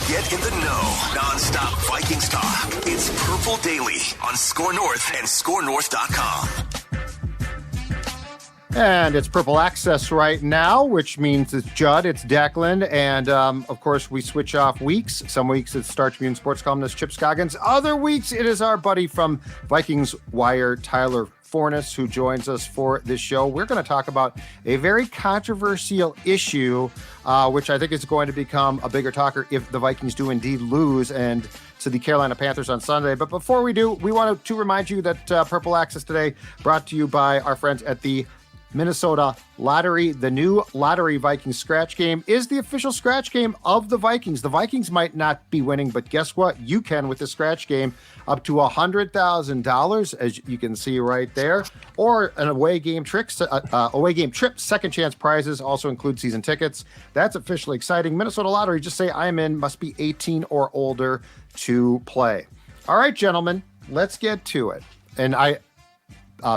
Get in the know. Non-stop Vikings talk. It's Purple Daily on Score North and ScoreNorth.com. And it's Purple Access right now, which means it's Judd, it's Declan, and of course we switch off weeks. Some weeks it's Star Tribune sports columnist Chip Scoggins. Other weeks it is our buddy from Vikings Wire, Tyler Forness, who joins us for this show. We're going to talk about a very controversial issue, which I think is going to become a bigger talker if the Vikings do indeed lose and to the Carolina Panthers on Sunday. But before we do, we want to remind you that Purple Access today brought to you by our friends at the Minnesota Lottery. The new Lottery Vikings scratch game is the official scratch game of the Vikings. The Vikings might not be winning, but guess what? You can with the scratch game, up to $100,000, as you can see right there, or an away game trip. Second chance prizes also include season tickets. That's officially exciting. Minnesota Lottery, just say I'm in, must be 18 or older to play. All right, gentlemen, let's get to it. And I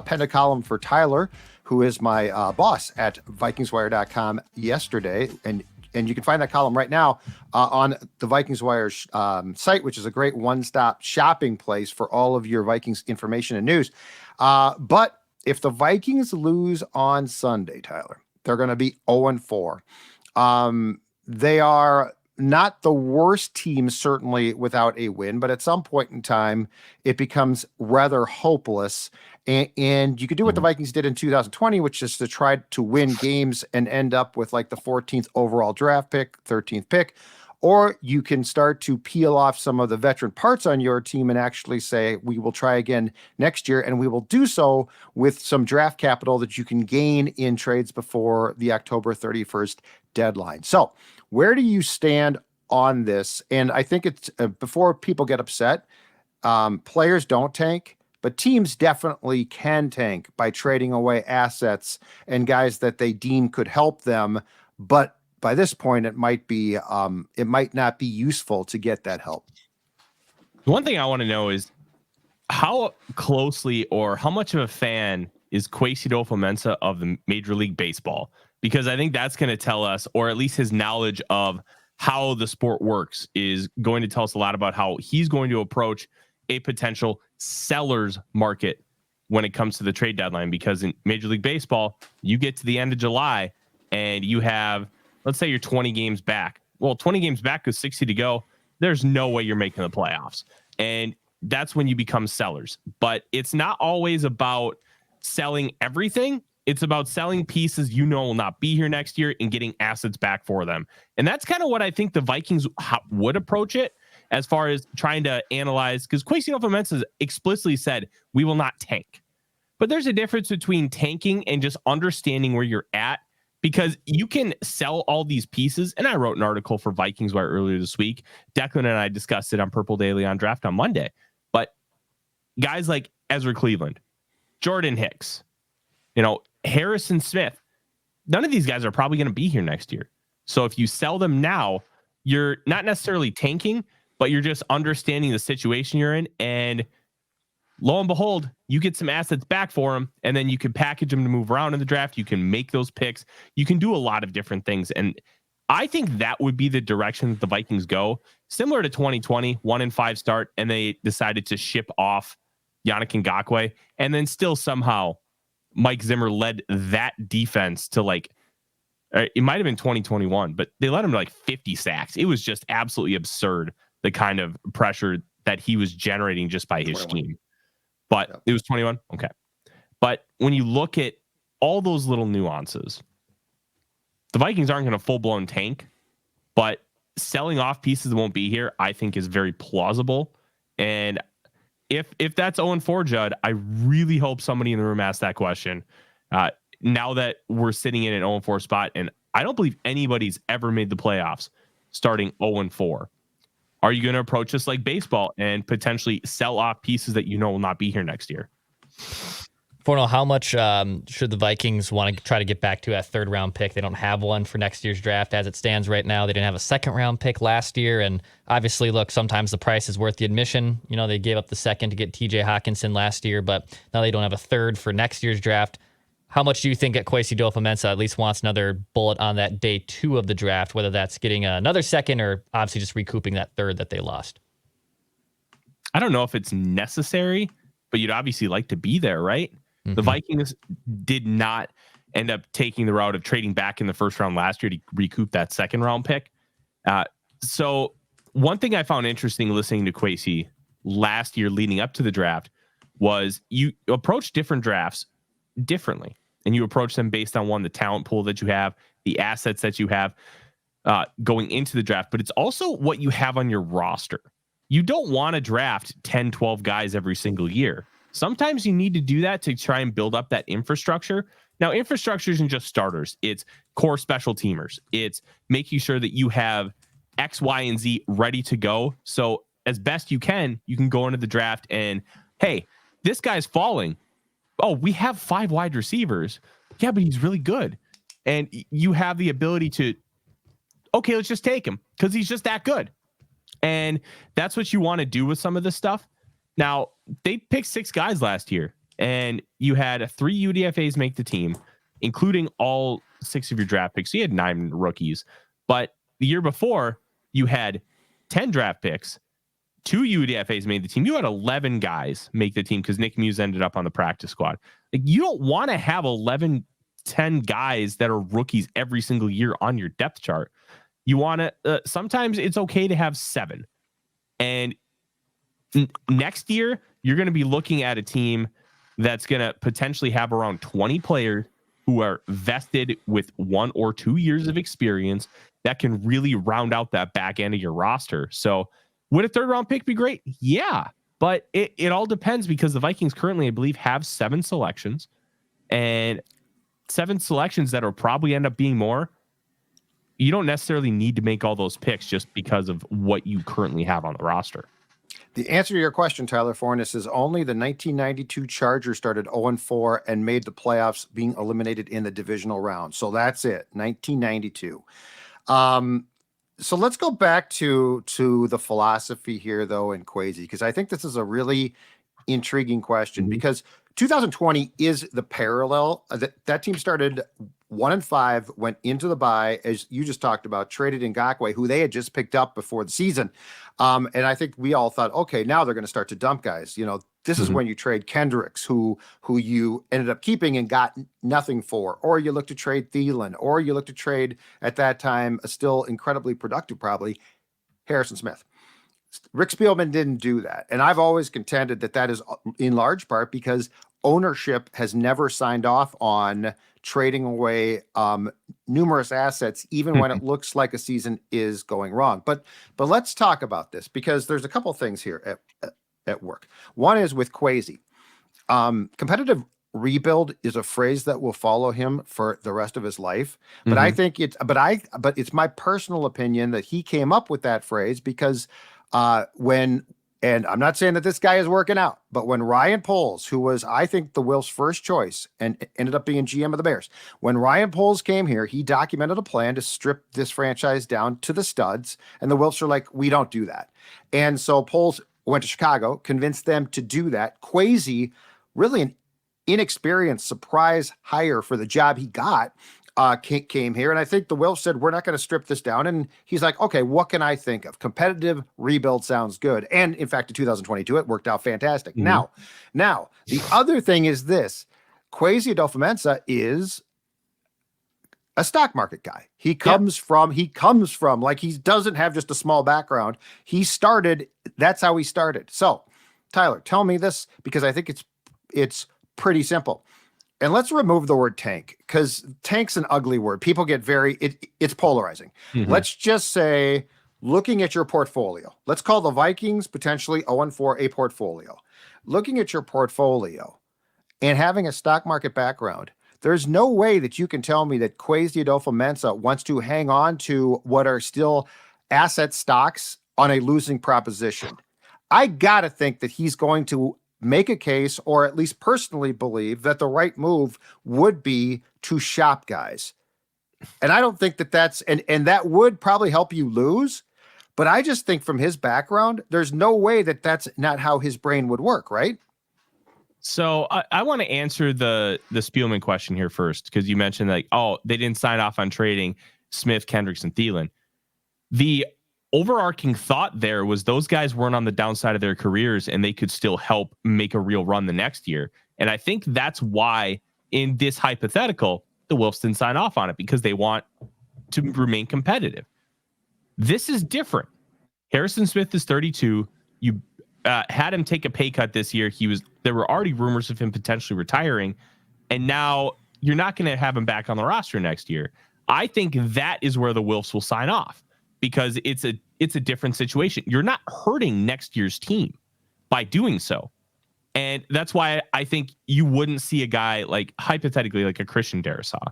penned a column for Tyler, who is my boss at VikingsWire.com yesterday. And you can find that column right now on the Vikings Wire site, which is a great one-stop shopping place for all of your Vikings information and news. But if the Vikings lose on Sunday, Tyler, they're going to be 0-4. They are not the worst team, certainly, without a win, but at some point in time, it becomes rather hopeless. And you could do what the Vikings did in 2020, which is to try to win games and end up with like the 14th overall draft pick, 13th pick, or you can start to peel off some of the veteran parts on your team and actually say, we will try again next year. And we will do so with some draft capital that you can gain in trades before the October 31st deadline. So where do you stand on this? And I think it's before people get upset, players don't tank, but teams definitely can tank by trading away assets and guys that they deem could help them. But by this point, it might not be useful to get that help. One thing I want to know is how closely or how much of a fan is Kwesi Adofo-Mensah of the Major League Baseball? Because I think that's going to tell us, or at least his knowledge of how the sport works is going to tell us a lot about how he's going to approach a potential seller's market when it comes to the trade deadline. Because in Major League Baseball, you get to the end of July and you have, let's say you're 20 games back. Well, 20 games back with 60 to go. There's no way you're making the playoffs. And that's when you become sellers. But it's not always about selling everything. It's about selling pieces you know will not be here next year and getting assets back for them. And that's kind of what I think the Vikings would approach it as far as trying to analyze, because Kwesi Adofo-Mensah explicitly said, we will not tank. But there's a difference between tanking and just understanding where you're at, because you can sell all these pieces. And I wrote an article for Vikings Wire earlier this week. Declan and I discussed it on Purple Daily on Draft on Monday. But guys like Ezra Cleveland, Jordan Hicks, Harrison Smith, none of these guys are probably going to be here next year. So if you sell them now, you're not necessarily tanking, but you're just understanding the situation you're in. And lo and behold, you get some assets back for them, and then you can package them to move around in the draft. You can make those picks. You can do a lot of different things. And I think that would be the direction that the Vikings go. Similar to 2020, 1-5 start, and they decided to ship off Yannick Ngakoue, and then still somehow Mike Zimmer led that defense to it might have been 2021, but they led him to 50 sacks. It was just absolutely absurd, the kind of pressure that he was generating just by his 21. scheme. But It was 21. Okay. But when you look at all those little nuances, the Vikings aren't going to full blown tank, but selling off pieces that won't be here, I think is very plausible. And if that's 0-4, Judd, I really hope somebody in the room asked that question. Now that we're sitting in an 0-4 spot, and I don't believe anybody's ever made the playoffs starting 0-4. Are you going to approach this like baseball and potentially sell off pieces that will not be here next year? Forno, how much should the Vikings want to try to get back to that third round pick? They don't have one for next year's draft as it stands right now. They didn't have a second round pick last year. And obviously, look, sometimes the price is worth the admission. They gave up the second to get TJ Hawkinson last year, but now they don't have a third for next year's draft. how much do you think that Kwesi Adofo-Mensah at least wants another bullet on that day 2 of the draft, whether that's getting another second or obviously just recouping that third that they lost? I don't know if it's necessary, but you'd obviously like to be there, right? Mm-hmm. The Vikings did not end up taking the route of trading back in the first round last year to recoup that second round pick. So one thing I found interesting listening to Kwesi last year leading up to the draft was you approach different drafts differently. And you approach them based on the talent pool that you have, the assets that you have going into the draft, but it's also what you have on your roster. You don't want to draft 10, 12 guys every single year. Sometimes you need to do that to try and build up that infrastructure. Now, infrastructure isn't just starters. It's core special teamers. It's making sure that you have X, Y, and Z ready to go. So as best you can go into the draft and, hey, this guy's falling. Oh, we have 5 wide receivers. Yeah, but he's really good. And you have the ability to, okay, let's just take him because he's just that good. And that's what you want to do with some of this stuff. Now, they picked 6 guys last year, and you had 3 UDFAs make the team, including all 6 of your draft picks. So you had 9 rookies. But the year before, you had 10 draft picks. 2 UDFAs made the team. You had 11 guys make the team because Nick Muse ended up on the practice squad. Like, you don't want to have 10 guys that are rookies every single year on your depth chart. You want to, sometimes it's okay to have 7. And next year, you're going to be looking at a team that's going to potentially have around 20 players who are vested with 1 or 2 years of experience that can really round out that back end of your roster. So, would a 3rd round pick be great? Yeah, but it all depends because the Vikings currently, I believe, have 7 selections, and 7 selections that will probably end up being more. You don't necessarily need to make all those picks just because of what you currently have on the roster. The answer to your question, Tyler Fornes, is only the 1992 Chargers started 0-4 and made the playoffs, being eliminated in the divisional round. So that's it, 1992. So let's go back to the philosophy here, though, in Kwesi, because I think this is a really intriguing question because 2020 is the parallel. That team started 1-5, went into the bye, as you just talked about, traded Ngakoue, who they had just picked up before the season. And I think we all thought, okay, now they're going to start to dump guys. You know, this is when you trade Kendricks, who you ended up keeping and got nothing for, or you look to trade Thielen, or you look to trade at that time a still incredibly productive, probably Harrison Smith. Rick Spielman didn't do that. And I've always contended that is in large part because ownership has never signed off on trading away numerous assets, even when it looks like a season is going wrong. But let's talk about this because there's a couple things here at work. One is with Kwesi. Competitive rebuild is a phrase that will follow him for the rest of his life. But I think it's my personal opinion that he came up with that phrase because and I'm not saying that this guy is working out, but when Ryan Poles, who was, I think, the Wilfs' first choice and ended up being GM of the Bears, when Ryan Poles came here, he documented a plan to strip this franchise down to the studs. And the Wilfs are like, we don't do that. And so Poles went to Chicago, convinced them to do that. Kwesi, really an inexperienced surprise hire for the job he got, came here. And I think the Wilfs said, we're not going to strip this down. And he's like, okay, what can I think of? Competitive rebuild sounds good. And in fact, in 2022, it worked out fantastic. Now, the other thing is this. Kwesi Adofo-Mensah is a stock market guy. He comes from, like, he doesn't have just a small background. That's how he started. So, Tyler, tell me this, because I think it's pretty simple. And let's remove the word tank, because tank's an ugly word. People get it's polarizing. Let's just say, looking at your portfolio, let's call the Vikings potentially 0-4 a portfolio. Looking at your portfolio and having a stock market background, there's no way that you can tell me that Kwesi Adofo-Mensah wants to hang on to what are still asset stocks on a losing proposition. I got to think that he's going to make a case, or at least personally believe, that the right move would be to shop guys. And I don't think that's, and that would probably help you lose. But I just think from his background, there's no way that that's not how his brain would work, right? So I want to answer the Spielman question here first, because you mentioned like, oh, they didn't sign off on trading Smith, Kendricks, and Thielen. The overarching thought there was those guys weren't on the downside of their careers and they could still help make a real run the next year. And I think that's why in this hypothetical, the Wilfs didn't sign off on it, because they want to remain competitive. This is different. Harrison Smith is 32. You had him take a pay cut this year. There were already rumors of him potentially retiring, and now you're not going to have him back on the roster next year. I think that is where the Wilfs will sign off, because it's a different situation. You're not hurting next year's team by doing so. And that's why I think you wouldn't see a guy like, hypothetically, like a Christian Darrisaw,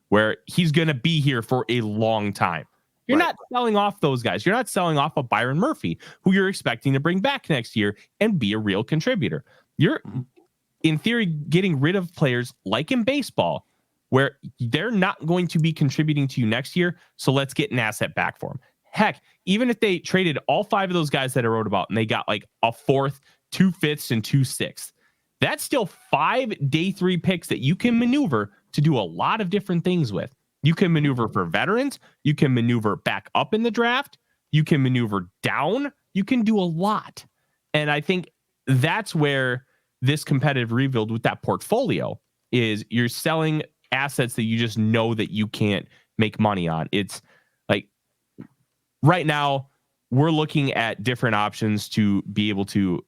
where he's going to be here for a long time. You're not selling off those guys. You're not selling off a Byron Murphy, who you're expecting to bring back next year and be a real contributor. You're, in theory, getting rid of players like in baseball, where they're not going to be contributing to you next year. So let's get an asset back for them. Heck, even if they traded all 5 of those guys that I wrote about and they got like a 4th, 2 5ths, and 2 6ths, that's still 5 day 3 picks that you can maneuver to do a lot of different things with. You can maneuver for veterans. You can maneuver back up in the draft. You can maneuver down. You can do a lot. And I think that's where this competitive rebuild with that portfolio is. You're selling assets that you just know that you can't make money on. It's like right now we're looking at different options to be able to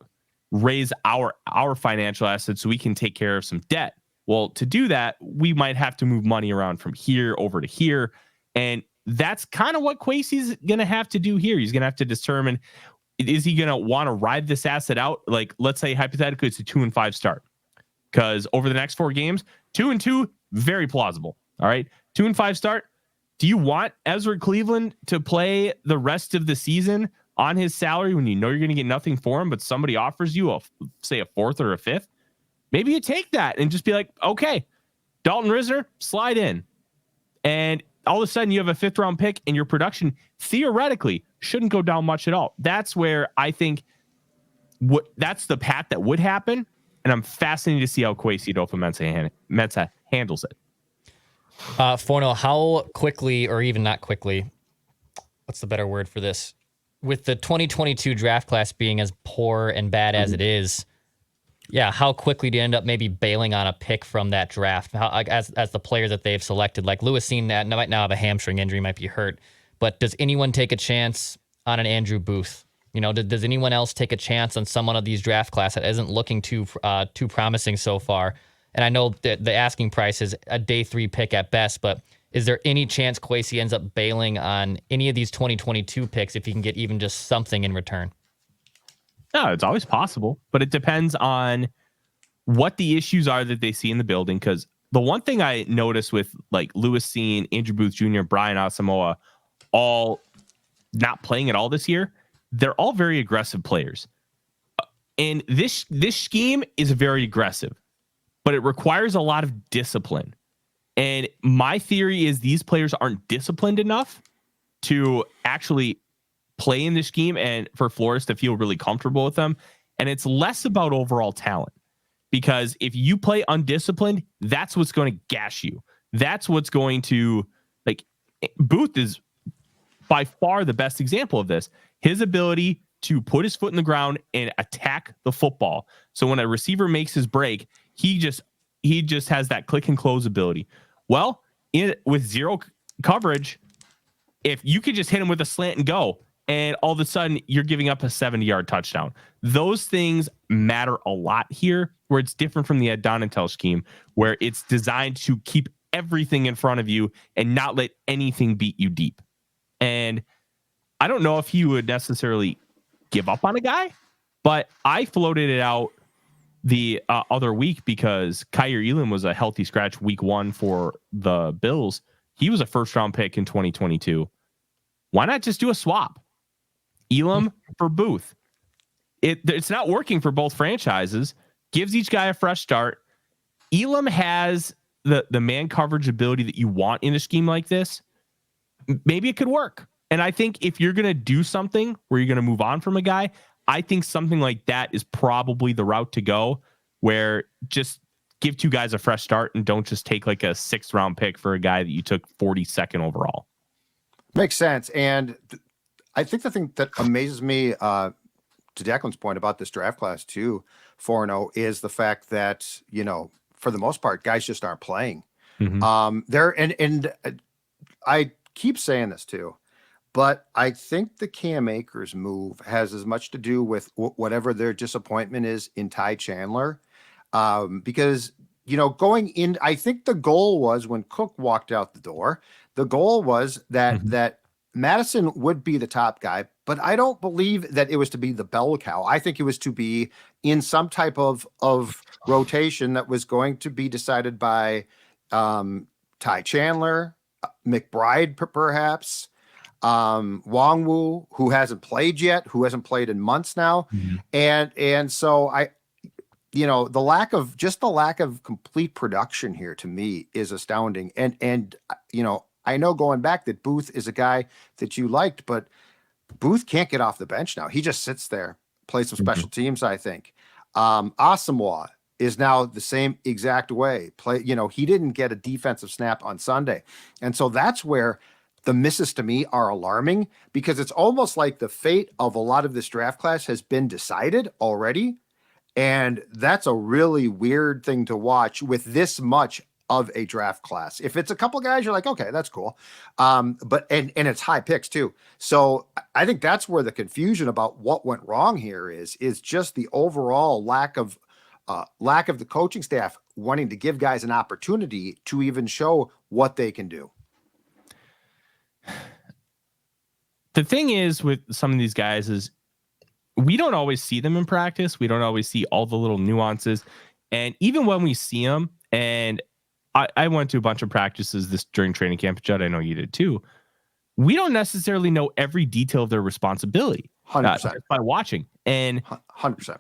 raise our financial assets so we can take care of some debt. Well, to do that, we might have to move money around from here over to here. And that's kind of what Kwesi's going to have to do here. He's going to have to determine, is he going to want to ride this asset out? Like, let's say hypothetically it's a 2-5 start, because over the next 4 games, 2-2, very plausible. All right. 2-5 start. Do you want Ezra Cleveland to play the rest of the season on his salary when you know you're going to get nothing for him, but somebody offers you say a 4th or a 5th? Maybe you take that and just be like, okay, Dalton Risner, slide in. And all of a sudden you have a 5th round pick and your production theoretically shouldn't go down much at all. That's where I think that's the path that would happen. And I'm fascinated to see how Kwesi Adofo-Mensah handles it. Forno, how quickly, or even not quickly, what's the better word for this? With the 2022 draft class being as poor and bad as it is, yeah, how quickly do you end up maybe bailing on a pick from that draft? As the players that they've selected, like Lewis Cine that might now have a hamstring injury, might be hurt, but does anyone take a chance on an Andrew Booth? You know, does anyone else take a chance on someone of these draft class that isn't looking too promising so far? And I know that the asking price is a day 3 pick at best, but is there any chance Kwesi ends up bailing on any of these 2022 picks if he can get even just something in return? No, it's always possible, but it depends on what the issues are that they see in the building. Because the one thing I noticed with like Lewis Cine, Andrew Booth Jr., Brian Asamoah, all not playing at all this year, they're all very aggressive players. And this scheme is very aggressive, but it requires a lot of discipline. And my theory is these players aren't disciplined enough to actually play in the scheme and for Flores to feel really comfortable with them. And it's less about overall talent, because if you play undisciplined, that's what's going to gash you. That's what's going to, like, Booth is by far the best example of this. His ability to put his foot in the ground and attack the football. So when a receiver makes his break, he just has that click and close ability. Well, with zero coverage, if you could just hit him with a slant and go, and all of a sudden you're giving up a 70-yard touchdown. Those things matter a lot here, where it's different from the Ed Donatel scheme, where it's designed to keep everything in front of you and not let anything beat you deep. And I don't know if he would necessarily give up on a guy, but I floated it out the other week because Kyer Elam was a healthy scratch week 1 for the Bills. He was a 1st round pick in 2022. Why not just do a swap? Elam for Booth. It's not working for both franchises. Gives each guy a fresh start. Elam has the man coverage ability that you want in a scheme like this. Maybe it could work. And I think if you're going to do something where you're going to move on from a guy, I think something like that is probably the route to go. where just give two guys a fresh start and don't just take like a 6th round pick for a guy that you took 42nd overall. Makes sense. And I think the thing that amazes me, to Declan's point about this draft class too, 4-0, is the fact that, for the most part, guys just aren't playing. And I keep saying this too, but I think the Cam Akers move has as much to do with whatever their disappointment is in Ty Chandler. Because, going in, I think the goal was when Cook walked out the door, the goal was that Madison would be the top guy, but I don't believe that it was to be the bell cow. I think it was to be in some type of rotation that was going to be decided by Ty Chandler, McBride, perhaps, Wongwu, who hasn't played yet, who hasn't played in months now. And so the lack of complete production here to me is astounding. And I know going back that Booth is a guy that you liked, but Booth can't get off the bench now. He just sits there, plays some special teams, I think. Asamoah is now the same exact way. He didn't get a defensive snap on Sunday. And so that's where the misses to me are alarming, because it's almost like the fate of a lot of this draft class has been decided already. And that's a really weird thing to watch with this much of a draft class. If it's a couple guys, you're like, okay, that's cool. But it's high picks too. So I think that's where the confusion about what went wrong here is just the overall lack of the coaching staff wanting to give guys an opportunity to even show what they can do. The thing is with some of these guys is we don't always see them in practice. We don't always see all the little nuances. And even when we see them, and I went to a bunch of practices during training camp, Judd, I know you did too. We don't necessarily know every detail of their responsibility 100% by watching. And 100%.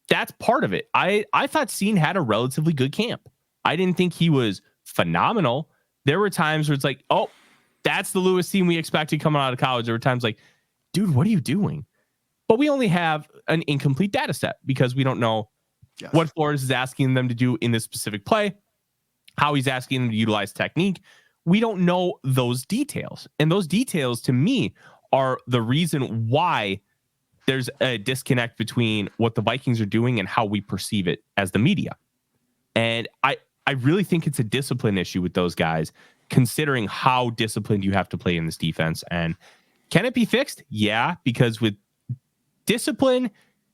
That's part of it. I thought Scene had a relatively good camp. I didn't think he was phenomenal. There were times where it's like, oh, that's the Lewis Scene we expected coming out of college. There were times like, dude, what are you doing? But we only have an incomplete data set because we don't know what Flores is asking them to do in this specific play, how he's asking them to utilize technique. We don't know those details. And those details, to me, are the reason why there's a disconnect between what the Vikings are doing and how we perceive it as the media. And I really think it's a discipline issue with those guys, considering how disciplined you have to play in this defense. And can it be fixed? Yeah, because with discipline,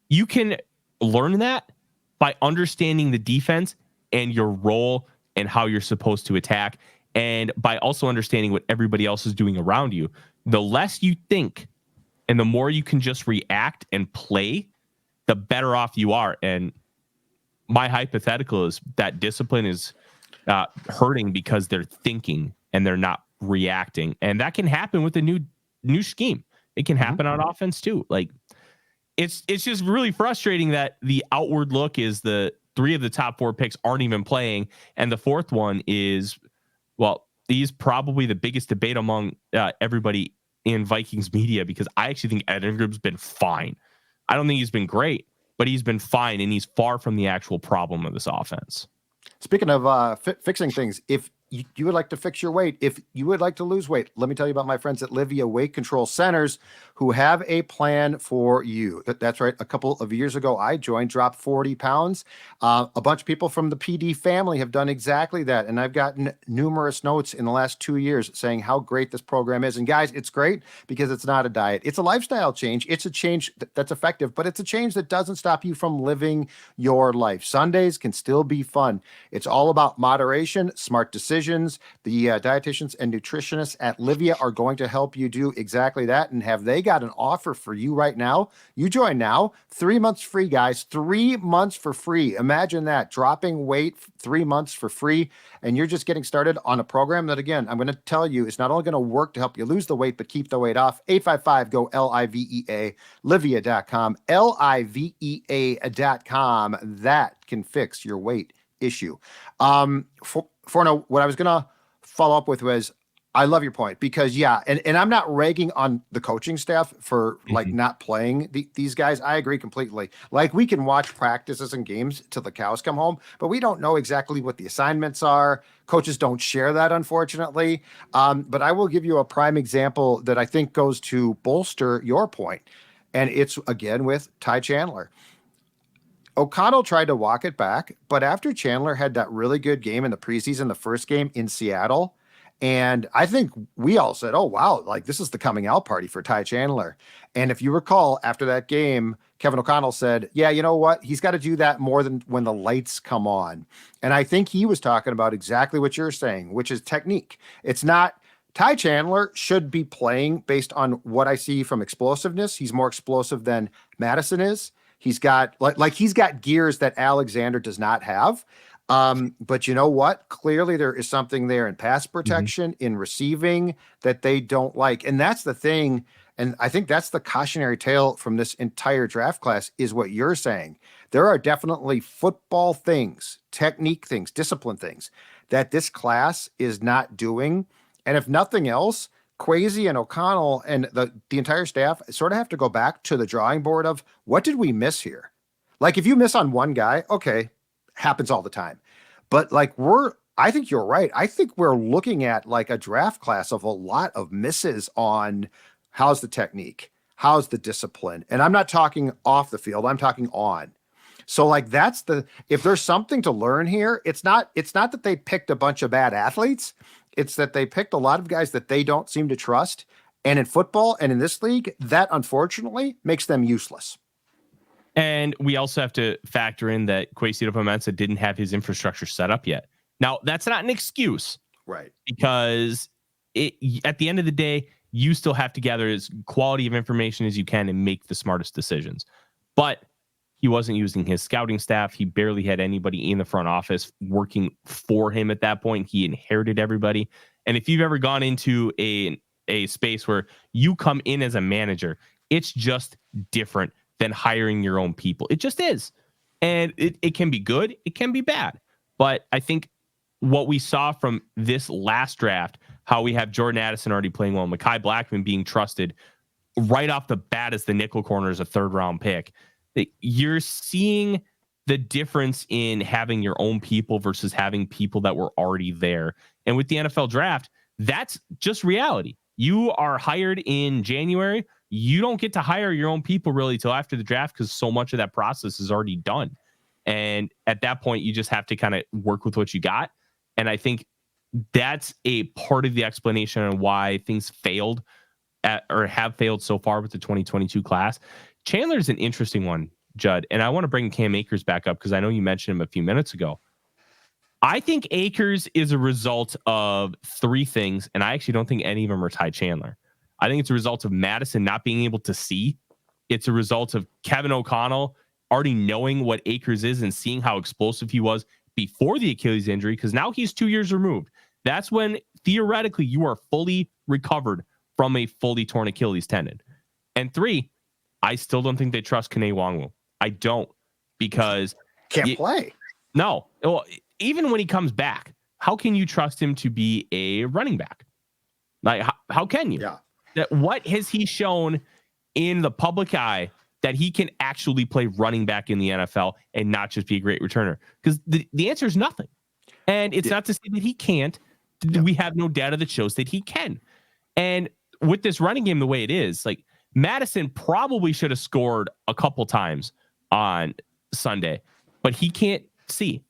you can learn that by understanding the defense and your role and how you're supposed to attack, and by also understanding what everybody else is doing around you. The less you think and the more you can just react and play, the better off you are. And my hypothetical is that discipline is hurting because they're thinking and they're not reacting. And that can happen with a new scheme. It can happen on offense too. Like, it's just really frustrating that the outward look is the 3 of the top 4 picks aren't even playing. And the 4th one is, well, he's probably the biggest debate among everybody in Vikings media, because I actually think Ed Ingram's been fine. I don't think he's been great, but he's been fine, and he's far from the actual problem of this offense. Speaking of fixing things, if you would like to fix your weight, if you would like to lose weight, let me tell you about my friends at Livia Weight Control Centers, who have a plan for you. That's right. A couple of years ago, I joined, dropped 40 pounds. A bunch of people from the PD family have done exactly that. And I've gotten numerous notes in the last 2 years saying how great this program is. And guys, it's great because it's not a diet. It's a lifestyle change. It's a change that's effective, but it's a change that doesn't stop you from living your life. Sundays can still be fun. It's all about moderation, smart decisions. The dietitians and nutritionists at Livia are going to help you do exactly that. And have they got an offer for you right now? You join now, 3 months free, guys, 3 months for free. Imagine that, dropping weight, 3 months for free. And you're just getting started on a program that, again, I'm going to tell you, is not only going to work to help you lose the weight, but keep the weight off. 855-GO-LIVEA, Livia.com, Livea.com. That can fix your weight issue. What I was going to follow up with was, I love your point because and I'm not ragging on the coaching staff for like not playing these guys. I agree completely. Like we can watch practices and games till the cows come home, but we don't know exactly what the assignments are. Coaches don't share that, unfortunately. But I will give you a prime example that I think goes to bolster your point, and it's again with Ty Chandler. O'Connell tried to walk it back, but after Chandler had that really good game in the preseason, the first game in Seattle, and I think we all said, oh, wow, like this is the coming out party for Ty Chandler. And if you recall, after that game, Kevin O'Connell said, yeah, you know what? He's got to do that more than when the lights come on. And I think he was talking about exactly what you're saying, which is technique. It's not Ty Chandler should be playing based on what I see from explosiveness. He's more explosive than Madison is. He's got like he's got gears that Alexander does not have. But you know what? Clearly there is something there in pass protection, in receiving that they don't like. And that's the thing. And I think that's the cautionary tale from this entire draft class is what you're saying. There are definitely football things, technique things, discipline things that this class is not doing. And if nothing else, Kwesi and O'Connell and the entire staff sort of have to go back to the drawing board of what did we miss here? Like if you miss on one guy, okay, happens all the time. But like I think you're right. I think we're looking at like a draft class of a lot of misses on how's the technique, how's the discipline. And I'm not talking off the field, I'm talking on. So like if there's something to learn here, it's not that they picked a bunch of bad athletes. It's that they picked a lot of guys that they don't seem to trust. And in football and in this league, that unfortunately makes them useless. And we also have to factor in that Kwesi Adofo-Mensah didn't have his infrastructure set up yet. Now, that's not an excuse. Right. Because at the end of the day, you still have to gather as quality of information as you can and make the smartest decisions. But he wasn't using his scouting staff. He barely had anybody in the front office working for him at that point. He inherited everybody. And if you've ever gone into a space where you come in as a manager, it's just different than hiring your own people. It just is. And it can be good. It can be bad. But I think what we saw from this last draft, how we have Jordan Addison already playing well, Mekhi Blackman being trusted right off the bat as the nickel corner as a third round pick. You're seeing the difference in having your own people versus having people that were already there. And with the NFL draft, that's just reality. You are hired in January. You don't get to hire your own people really till after the draft because so much of that process is already done. And at that point, you just have to kind of work with what you got. And I think that's a part of the explanation on why things failed or have failed so far with the 2022 class. Chandler's an interesting one, Judd, and I want to bring Cam Akers back up because I know you mentioned him a few minutes ago. I think Akers is a result of three things, and I actually don't think any of them are Ty Chandler. I think it's a result of Madison not being able to see. It's a result of Kevin O'Connell already knowing what Akers is and seeing how explosive he was before the Achilles injury, because now he's 2 years removed. That's when theoretically you are fully recovered from a fully torn Achilles tendon. And three, I still don't think they trust Kene Nwangwu. I don't, because can't play. No. Well, even when he comes back, how can you trust him to be a running back? Like, how can you? Yeah. What has he shown in the public eye that he can actually play running back in the NFL and not just be a great returner? Because the answer is nothing. And it's not to say that he can't. We have no data that shows that he can. And with this running game the way it is, like, Madison probably should have scored a couple times on Sunday, but he can't see.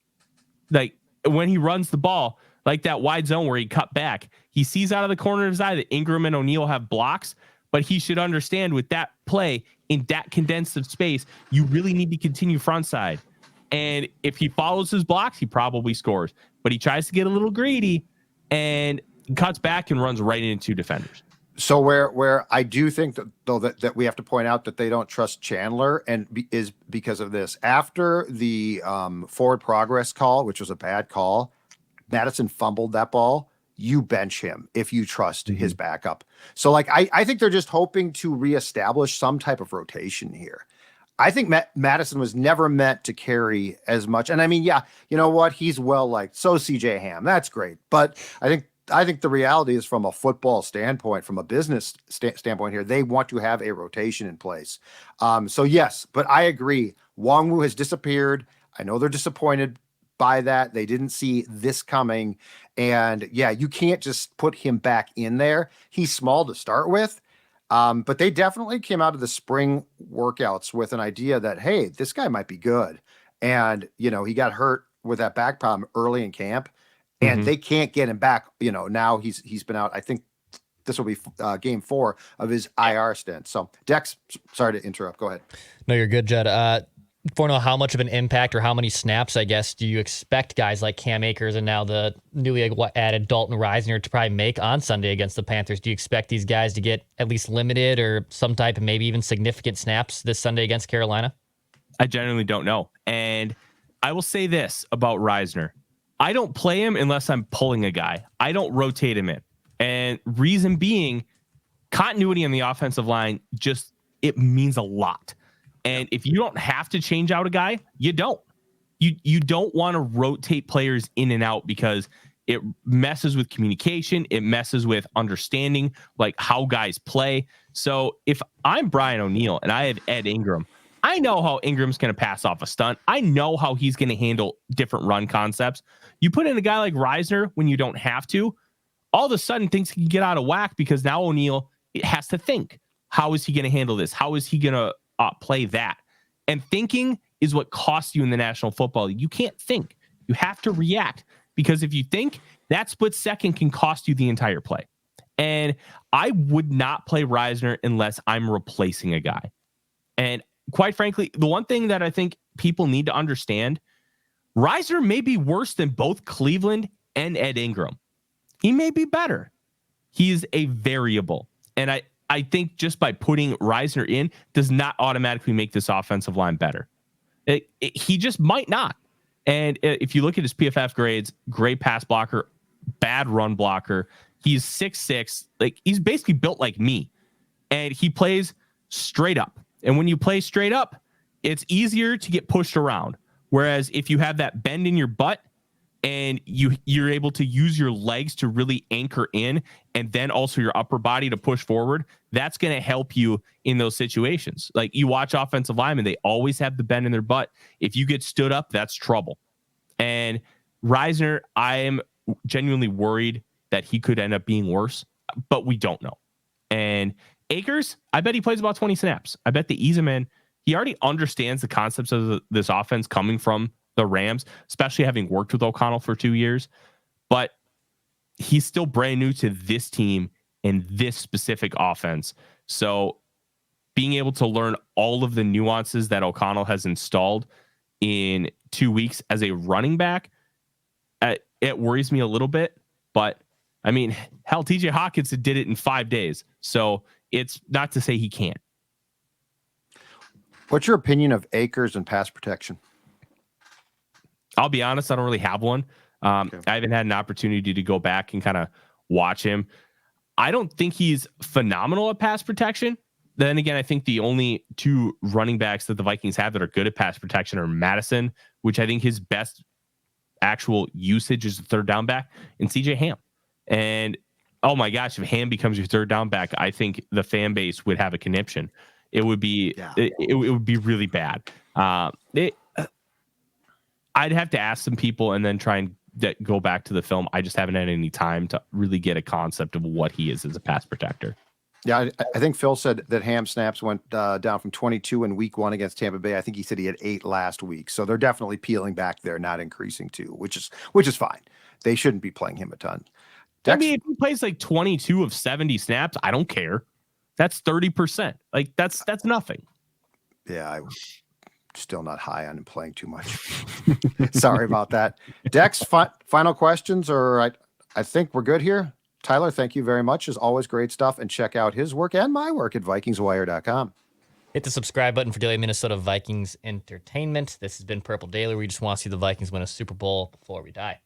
Like, when he runs the ball, like that wide zone where he cut back, he sees out of the corner of his eye that Ingram and O'Neal have blocks, but he should understand with that play in that condensed of space, you really need to continue front side. And if he follows his blocks, he probably scores, but he tries to get a little greedy and cuts back and runs right into defenders. So where I do think that though that we have to point out that they don't trust Chandler is because of this. After the forward progress call, which was a bad call, Madison fumbled that ball. You bench him if you trust his backup. So like I think they're just hoping to reestablish some type of rotation here. I think Madison was never meant to carry as much. And I mean, yeah, you know what? He's well liked. So CJ Ham, that's great. But I think I think the reality is from a football standpoint, from a business standpoint here, they want to have a rotation in place. So yes, but I agree. Wongwu has disappeared. I know they're disappointed by that. They didn't see this coming. And yeah, you can't just put him back in there. He's small to start with. But they definitely came out of the spring workouts with an idea that, hey, this guy might be good. And, he got hurt with that back problem early in camp. And they can't get him back. Now he's been out. I think this will be game 4 of his IR stint. So Dex, sorry to interrupt. Go ahead. No, you're good, Judd. For know how much of an impact or how many snaps, I guess, do you expect guys like Cam Akers and now the newly added Dalton Risner to probably make on Sunday against the Panthers? Do you expect these guys to get at least limited or some type of maybe even significant snaps this Sunday against Carolina? I genuinely don't know. And I will say this about Risner. I don't play him unless I'm pulling a guy. I don't rotate him in. And reason being, continuity on the offensive line, it means a lot. And if you don't have to change out a guy, you don't. You don't want to rotate players in and out because it messes with communication. It messes with understanding like how guys play. So if I'm Brian O'Neill and I have Ed Ingram, I know how Ingram's going to pass off a stunt. I know how he's going to handle different run concepts. You put in a guy like Risner when you don't have to, all of a sudden things can get out of whack because now O'Neill has to think, how is he going to handle this? How is he going to play that? And thinking is what costs you in the National Football League. You can't think. You have to react, because if you think, that split second can cost you the entire play. And I would not play Risner unless I'm replacing a guy. And quite frankly, the one thing that I think people need to understand, Risner may be worse than both Cleveland and Ed Ingram. He may be better. He is a variable. And I think just by putting Risner in does not automatically make this offensive line better. He just might not. And if you look at his PFF grades, great pass blocker, bad run blocker. He's 6'6". Like, he's basically built like me. And he plays straight up. And when you play straight up, it's easier to get pushed around. Whereas if you have that bend in your butt and you're able to use your legs to really anchor in and then also your upper body to push forward, that's going to help you in those situations. Like, you watch offensive linemen, they always have the bend in their butt. If you get stood up, that's trouble. And Risner, I am genuinely worried that he could end up being worse, but we don't know. And Akers, I bet he plays about 20 snaps. I bet they ease him in. He already understands the concepts of this offense coming from the Rams, especially having worked with O'Connell for 2 years. But he's still brand new to this team and this specific offense. So being able to learn all of the nuances that O'Connell has installed in 2 weeks as a running back, it worries me a little bit. But I mean, hell, TJ Hawkinson did it in 5 days. So it's not to say he can't. What's your opinion of Akers and pass protection? I'll be honest, I don't really have one. Okay. I haven't had an opportunity to go back and kind of watch him. I don't think he's phenomenal at pass protection. Then again, I think the only 2 running backs that the Vikings have that are good at pass protection are Madison, which I think his best actual usage is the third down back, and CJ Ham. And oh my gosh, if Ham becomes your third down back, I think the fan base would have a conniption. It would be it would be really bad. I'd have to ask some people and then try and go back to the film. I just haven't had any time to really get a concept of what he is as a pass protector. Yeah, I think Phil said that Ham snaps went down from 22 in week 1 against Tampa Bay. I think he said he had 8 last week. So they're definitely peeling back there, not increasing too, which is fine. They shouldn't be playing him a ton. I mean, if he plays like 22 of 70 snaps, I don't care. That's 30%. Like, that's nothing. Yeah, I'm still not high on him playing too much. Sorry about that. Dex, final questions, or I think we're good here. Tyler, thank you very much. As always, great stuff. And check out his work and my work at VikingsWire.com. Hit the subscribe button for daily Minnesota Vikings entertainment. This has been Purple Daily, where we just want to see the Vikings win a Super Bowl before we die.